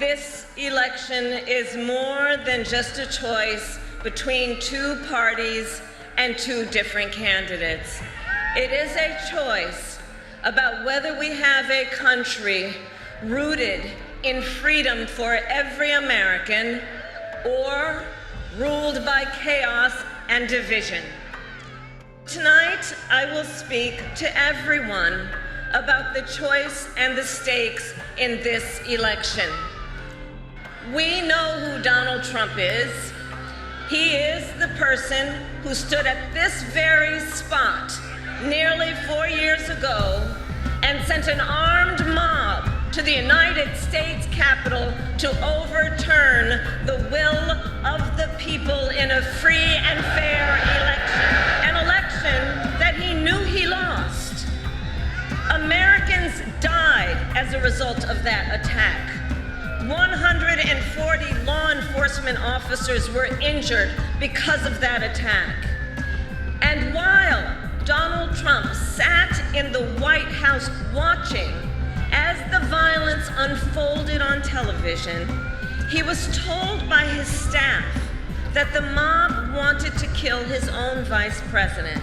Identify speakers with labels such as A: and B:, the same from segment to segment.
A: This election is more than just a choice between two parties and two different candidates. It is a choice about whether we have a country rooted in freedom for every American or ruled by chaos and division. Tonight, I will speak to everyone about the choice and the stakes in this election. We know who Donald Trump is. He is the person who stood at this very spot nearly 4 years ago and sent an armed mob to the United States Capitol to overturn the will of the people in a free and fair election, an election that he knew he lost. Americans died as a result of that attack. 140 law enforcement officers were injured because of that attack. And while Donald Trump sat in the White House watching as the violence unfolded on television, he was told by his staff that the mob wanted to kill his own vice president.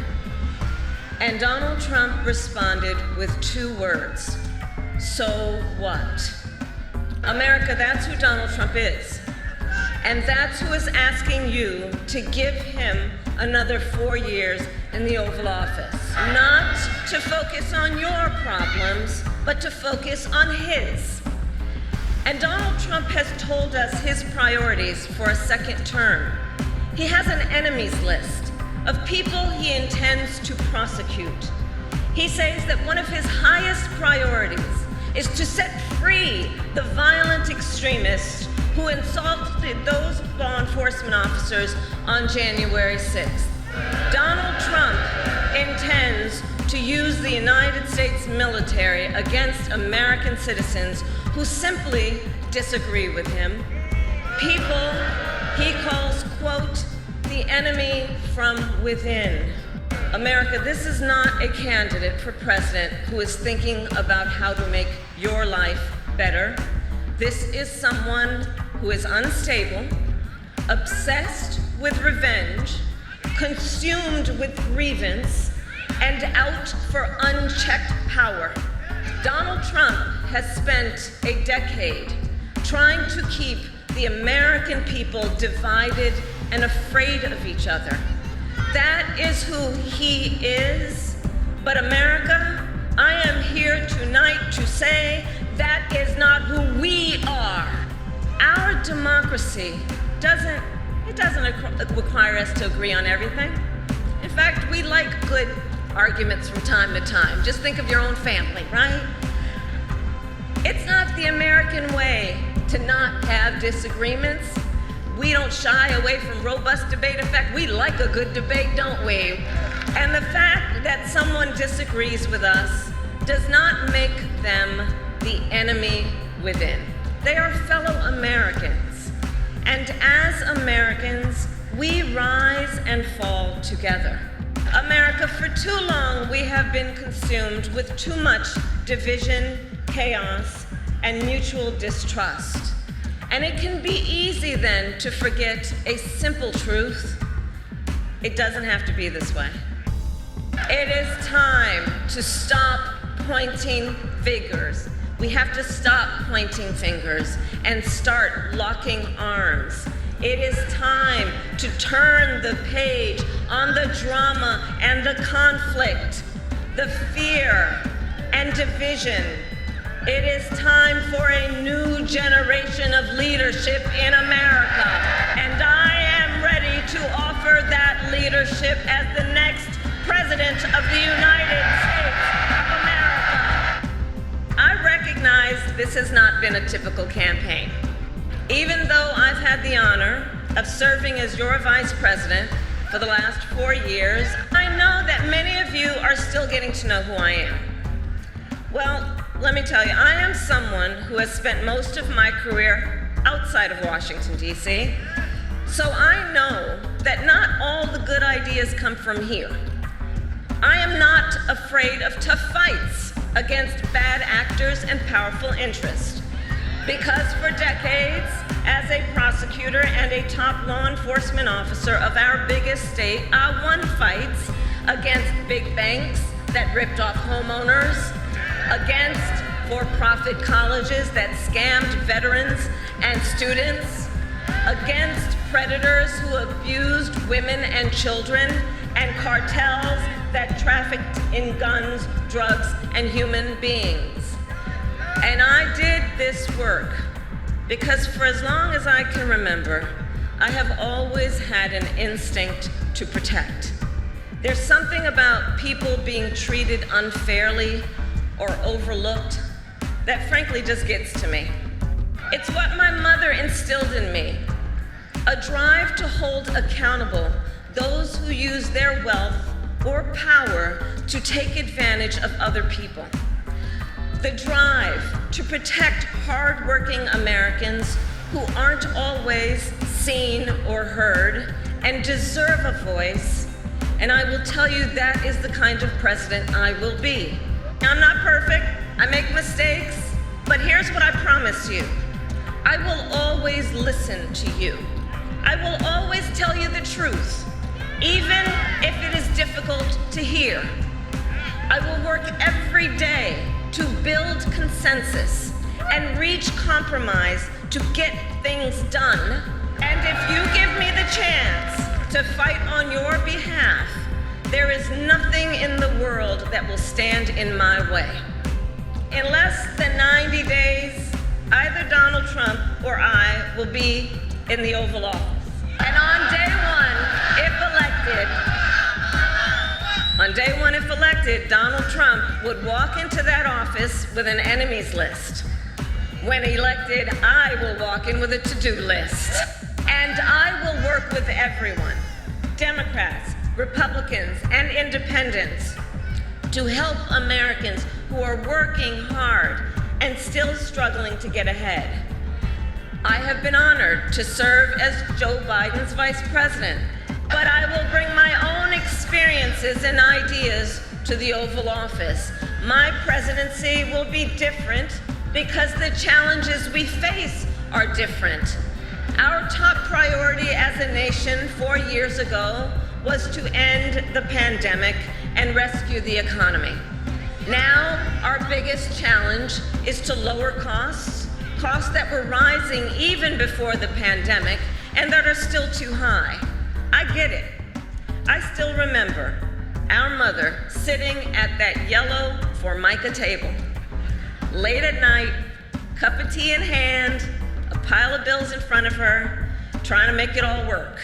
A: And Donald Trump responded with 2 words: so what? America, that's who Donald Trump is. And that's who is asking you to give him another 4 years in the Oval Office. Not to focus on your problems, but to focus on his. And Donald Trump has told us his priorities for a second term. He has an enemies list of people he intends to prosecute. He says that one of his highest priorities is to set free the violent extremists who insulted those law enforcement officers on January 6th. Donald Trump intends to use the United States military against American citizens who simply disagree with him. People he calls, quote, the enemy from within. America, this is not a candidate for president who is thinking about how to make your life better. This is someone who is unstable, obsessed with revenge, consumed with grievance, and out for unchecked power. Donald Trump has spent a decade trying to keep the American people divided and afraid of each other. That is who he is. But America, I am here tonight to say that is not who we are. Our democracy doesn't require us to agree on everything. In fact, we like good arguments from time to time. Just think of your own family, right? It's not the American way to not have disagreements. We don't shy away from robust debate. In fact, we like a good debate, don't we? And the fact that someone disagrees with us does not make them the enemy within. They are fellow Americans. And as Americans, we rise and fall together. America, for too long, we have been consumed with too much division, chaos, and mutual distrust. And it can be easy then to forget a simple truth. It doesn't have to be this way. It is time to stop pointing fingers. We have to stop pointing fingers and start locking arms. It is time to turn the page on the drama and the conflict, the fear and division. It is time for a new generation of leadership in America, and I am ready to offer that leadership as the next President of the United States of America. I recognize this has not been a typical campaign. Even though I've had the honor of serving as your Vice President for the last 4 years, I know that many of you are still getting to know who I am. Well, let me tell you, I am someone who has spent most of my career outside of Washington, D.C., so I know that not all the good ideas come from here. I am not afraid of tough fights against bad actors and powerful interests. Because for decades, as a prosecutor and a top law enforcement officer of our biggest state, I won fights against big banks that ripped off homeowners, against for-profit colleges that scammed veterans and students, against predators who abused women and children, and cartels that trafficked in guns, drugs, and human beings. And I did this work because for as long as I can remember, I have always had an instinct to protect. There's something about people being treated unfairly or overlooked that frankly just gets to me. It's what my mother instilled in me, a drive to hold accountable those who use their wealth or power to take advantage of other people. The drive to protect hardworking Americans who aren't always seen or heard and deserve a voice. And I will tell you that is the kind of president I will be. I'm not perfect, I make mistakes, but here's what I promise you. I will always listen to you. I will always tell you the truth, even if it is difficult to hear. I will work every day to build consensus and reach compromise to get things done. And if you give me the chance to fight on your behalf, there is nothing in the world that will stand in my way. In less than 90 days, either Donald Trump or I will be in the Oval Office. And on day one, if elected, Donald Trump would walk into that office with an enemies list. When elected, I will walk in with a to-do list. And I will work with everyone, Democrats, Republicans, and independents, to help Americans who are working hard and still struggling to get ahead. I have been honored to serve as Joe Biden's vice president, but I will bring my own experiences and ideas to the Oval Office. My presidency will be different because the challenges we face are different. Our top priority as a nation 4 years ago was to end the pandemic and rescue the economy. Now, our biggest challenge is to lower costs that were rising even before the pandemic and that are still too high. I get it. I still remember our mother sitting at that yellow Formica table, late at night, cup of tea in hand, a pile of bills in front of her, trying to make it all work.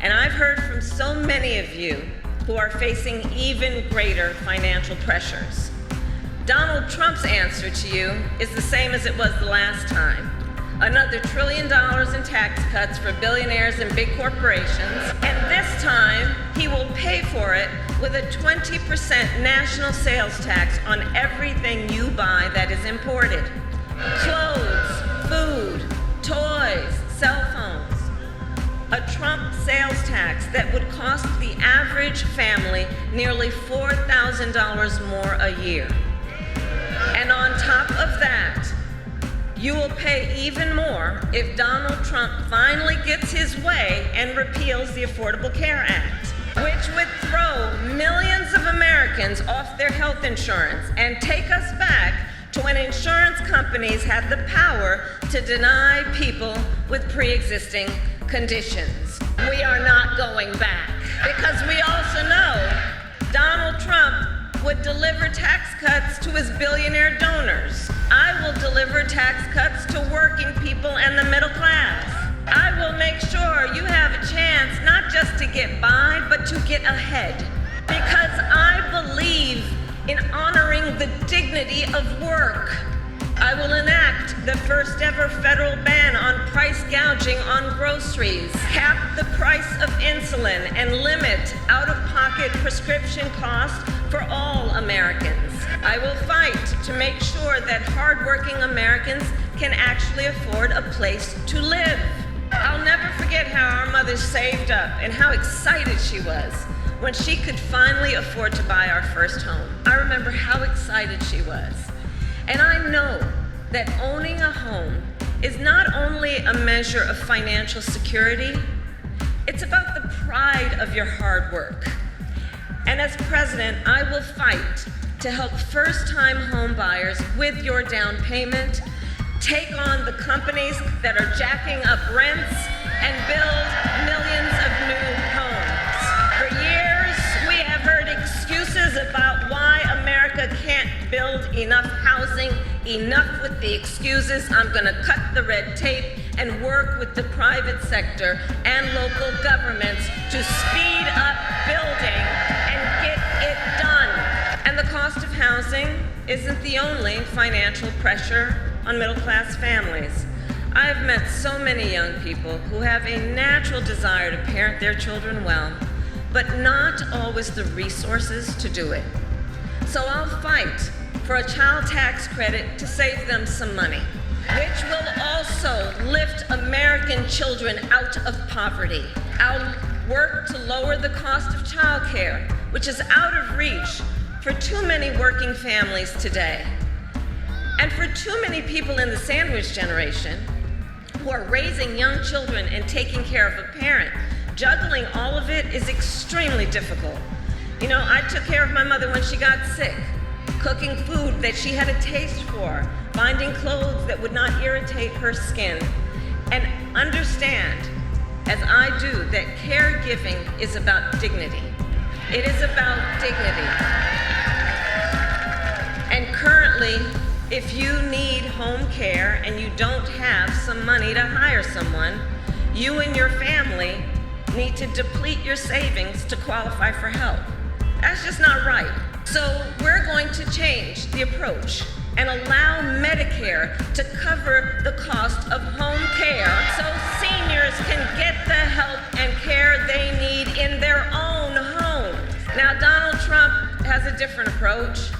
A: And I've heard from so many of you who are facing even greater financial pressures. Donald Trump's answer to you is the same as it was the last time. Another $1 trillion in tax cuts for billionaires and big corporations, and this time he will pay for it with a 20% national sales tax on everything you buy that is imported. Clothes, food, toys, cell phones. A Trump sales tax that would cost the average family nearly $4,000 more a year. And on top of that, you will pay even more if Donald Trump finally gets his way and repeals the Affordable Care Act, which would throw millions of Americans off their health insurance and take us back to when insurance companies had the power to deny people with pre-existing conditions. We are not going back, because we also know Donald Trump would deliver tax cuts to his billionaire donors. I will deliver tax cuts to working people and the middle class. I will make sure you have a chance not just to get by, but to get ahead. Because I believe in honoring the dignity of work. I will enact the first ever federal ban on price gouging on groceries, cap the price of insulin, and limit out-of-pocket prescription costs for all Americans. I will fight to make sure that hardworking Americans can actually afford a place to live. I'll never forget how our mother saved up and how excited she was when she could finally afford to buy our first home. I remember how excited she was. And I know that owning a home is not only a measure of financial security, it's about the pride of your hard work. And as president, I will fight to help first-time home buyers with your down payment, take on the companies that are jacking up rents, and build millions of new homes. For years, we have heard excuses about why America can't build enough housing. Enough with the excuses. I'm going to cut the red tape and work with the private sector and local governments to speed up building and get it done. And the cost of housing isn't the only financial pressure on middle-class families. I have met so many young people who have a natural desire to parent their children well, but not always the resources to do it. So I'll fight for a child tax credit to save them some money, which will also lift American children out of poverty. I'll work to lower the cost of childcare, which is out of reach for too many working families today. And for too many people in the sandwich generation who are raising young children and taking care of a parent, juggling all of it is extremely difficult. You know, I took care of my mother when she got sick, cooking food that she had a taste for, finding clothes that would not irritate her skin. And understand, as I do, that caregiving is about dignity. It is about dignity. And currently, if you need home care and you don't have some money to hire someone, you and your family need to deplete your savings to qualify for help. That's just not right. So we're going to change the approach and allow Medicare to cover the cost of home care so seniors can get the help and care they need in their own homes. Now, Donald Trump has a different approach.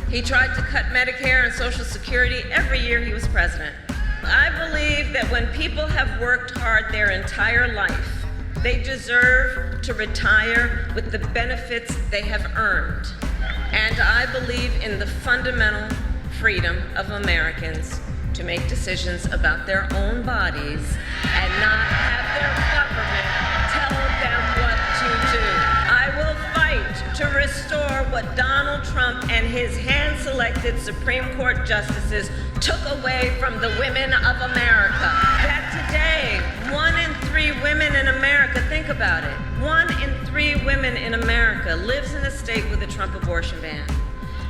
A: He tried to cut Medicare and Social Security every year he was president. I believe that when people have worked hard their entire life, they deserve to retire with the benefits they have earned. And I believe in the fundamental freedom of Americans to make decisions about their own bodies and not have their government tell them what to do. I will fight to restore what Donald Trump and his hand-selected Supreme Court justices took away from the women of America. That today, 1 in 3 women in America, think about it, 1 in 3 women in America lives in a state with a Trump abortion ban.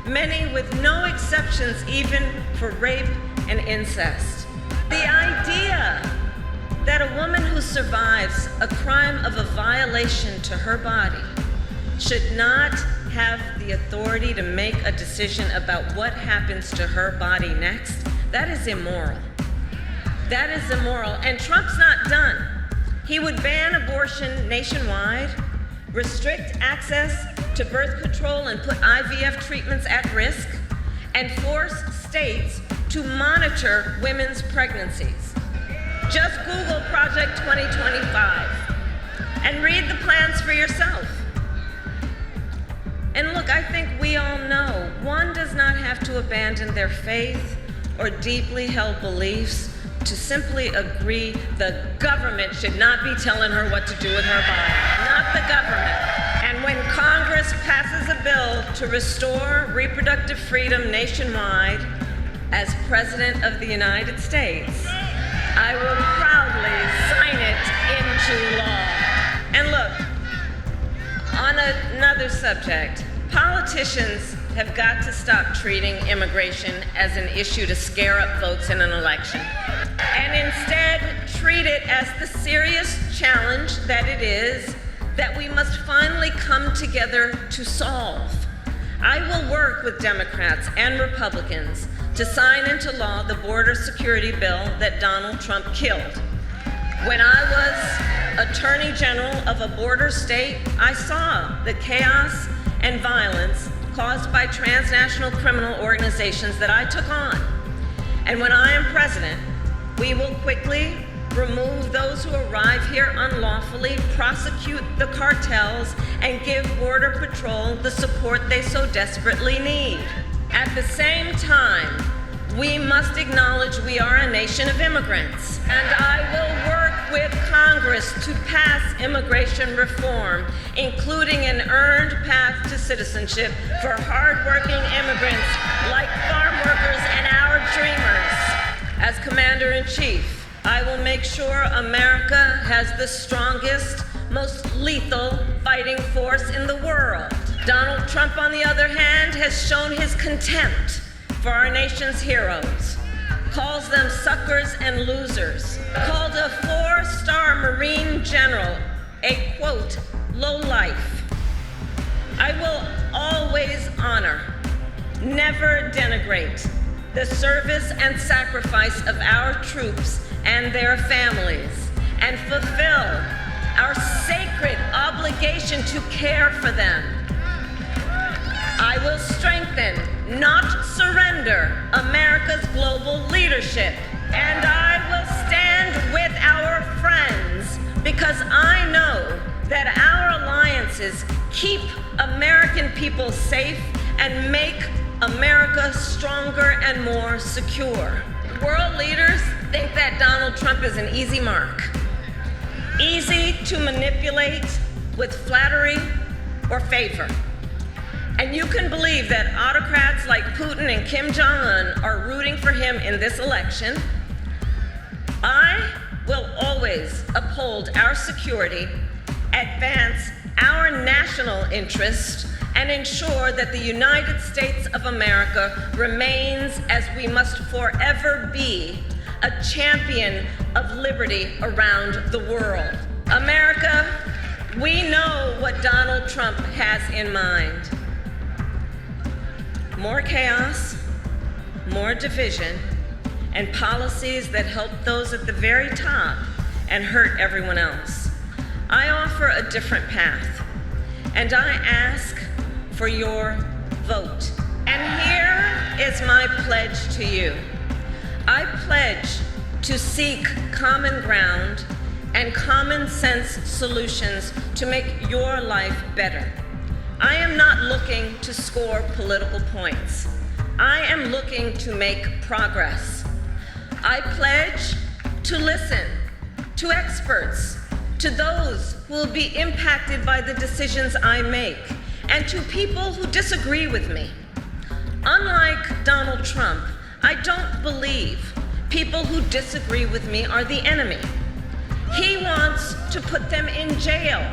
A: Many with no exceptions even for rape and incest. The idea that a woman who survives a crime of a violation to her body should not have the authority to make a decision about what happens to her body next, that is immoral. That is immoral, and Trump's not done. He would ban abortion nationwide, restrict access to birth control and put IVF treatments at risk, and force states to monitor women's pregnancies. Just Google Project 2025 and read the plans for yourself. And look, I think we all know one does not have to abandon their faith or deeply held beliefs to simply agree the government should not be telling her what to do with her body. Not the government. And when Congress passes a bill to restore reproductive freedom nationwide, as President of the United States, I will proudly sign it into law. And look, on another subject, politicians have got to stop treating immigration as an issue to scare up votes in an election, and instead treat it as the serious challenge that it is that we must finally come together to solve. I will work with Democrats and Republicans to sign into law the border security bill that Donald Trump killed. When I was Attorney General of a border state, I saw the chaos and violence caused by transnational criminal organizations that I took on. And when I am president, we will quickly remove those who arrive here unlawfully, prosecute the cartels, and give Border Patrol the support they so desperately need. At the same time, we must acknowledge we are a nation of immigrants. And I will work with Congress to pass immigration reform, including an earned path to citizenship for hardworking immigrants like farm workers and our dreamers. As Commander-in-Chief, I will make sure America has the strongest, most lethal fighting force in the world. Donald Trump, on the other hand, has shown his contempt for our nation's heroes, calls them suckers and losers, called a 4-star Marine general a, quote, lowlife. I will always honor, never denigrate, the service and sacrifice of our troops and their families, and fulfill our sacred obligation to care for them. I will strengthen, not surrender, America's global leadership. And I will stand with our friends because I know that our alliances keep American people safe and make America stronger and more secure. World leaders think that Donald Trump is an easy mark, easy to manipulate with flattery or favor. And you can believe that autocrats like Putin and Kim Jong-un are rooting for him in this election. I will always uphold our security, advance our national interest, and ensure that the United States of America remains, as we must forever be, a champion of liberty around the world. America, we know what Donald Trump has in mind. More chaos, more division, and policies that help those at the very top and hurt everyone else. I offer a different path, and I ask for your vote. And here is my pledge to you. I pledge to seek common ground and common sense solutions to make your life better. I am not looking to score political points. I am looking to make progress. I pledge to listen to experts, to those who will be impacted by the decisions I make, and to people who disagree with me. Unlike Donald Trump, I don't believe people who disagree with me are the enemy. He wants to put them in jail.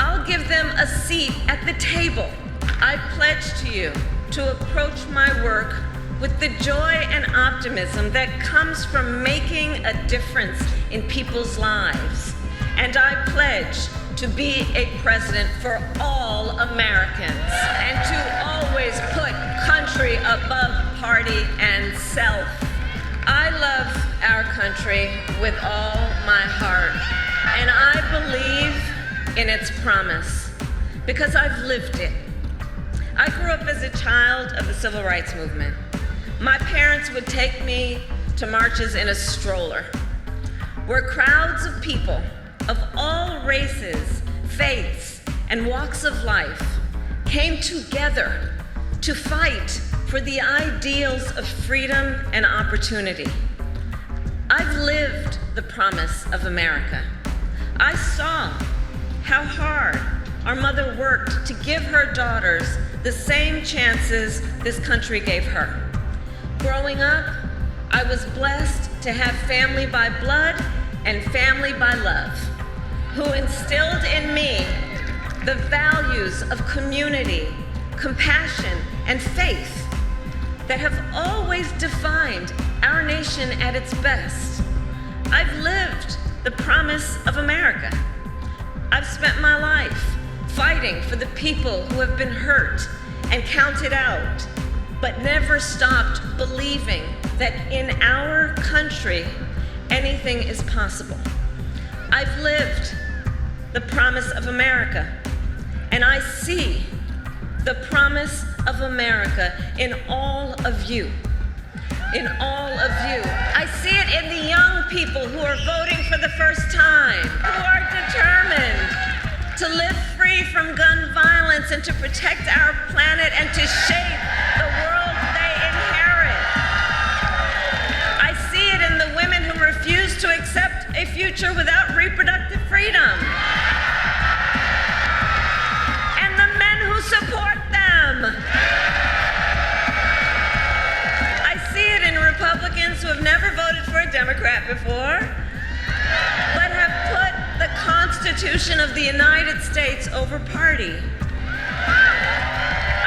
A: I'll give them a seat at the table. I pledge to you to approach my work with the joy and optimism that comes from making a difference in people's lives. And I pledge to be a president for all Americans and to always put country above party and self. I love our country with all my heart, and I believe in its promise because I've lived it. I grew up as a child of the Civil Rights Movement. My parents would take me to marches in a stroller, where crowds of people of all races, faiths, and walks of life came together to fight for the ideals of freedom and opportunity. I've lived the promise of America. I saw how hard our mother worked to give her daughters the same chances this country gave her. Growing up, I was blessed to have family by blood and family by love, who instilled in me the values of community, compassion, and faith that have always defined our nation at its best. I've lived the promise of America. I've spent my life fighting for the people who have been hurt and counted out, but never stopped believing that in our country, anything is possible. I've lived the promise of America, and I see the promise of America in all of you. In all of you. I see it in the young people who are voting for the first time, who are determined to live free from gun violence and to protect our planet and to shape the world they inherit. before, but have put the Constitution of the United States over party.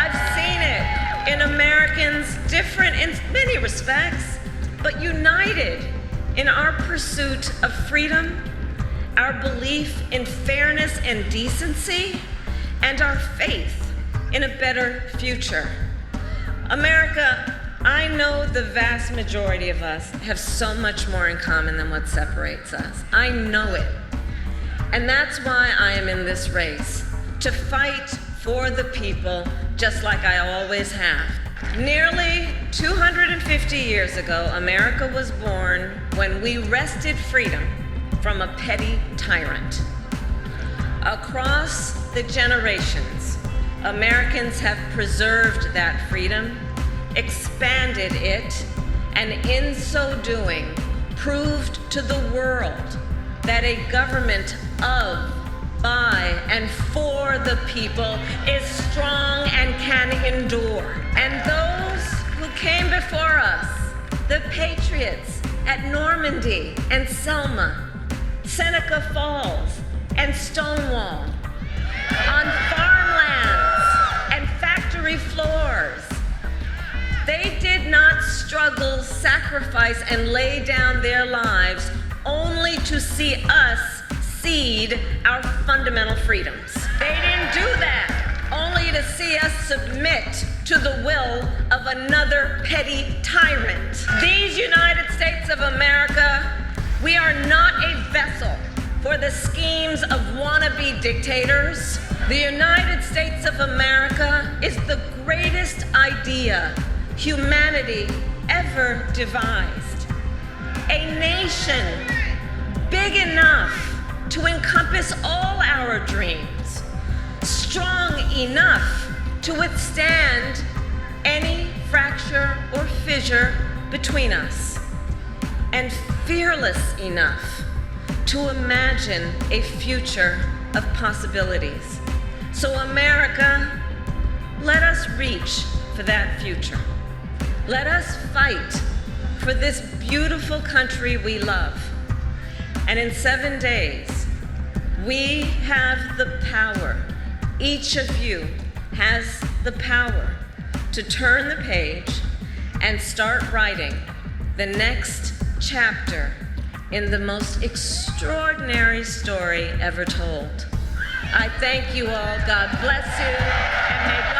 A: I've seen it in Americans different in many respects, but united in our pursuit of freedom, our belief in fairness and decency, and our faith in a better future. America, I know the vast majority of us have so much more in common than what separates us. I know it. And that's why I am in this race, to fight for the people, just like I always have. Nearly 250 years ago, America was born when we wrested freedom from a petty tyrant. Across the generations, Americans have preserved that freedom, expanded it, and in so doing, proved to the world that a government of, by, and for the people is strong and can endure. And those who came before us, the patriots at Normandy and Selma, Seneca Falls and Stonewall, on farmlands and factory floors, they did not struggle, sacrifice, and lay down their lives only to see us cede our fundamental freedoms. They didn't do that only to see us submit to the will of another petty tyrant. These United States of America, we are not a vessel for the schemes of wannabe dictators. The United States of America is the greatest idea humanity ever devised. A nation big enough to encompass all our dreams, strong enough to withstand any fracture or fissure between us, and fearless enough to imagine a future of possibilities. So America, let us reach for that future. Let us fight for this beautiful country we love. And in 7 days, we have the power, each of you has the power to turn the page and start writing the next chapter in the most extraordinary story ever told. I thank you all. God bless you, and may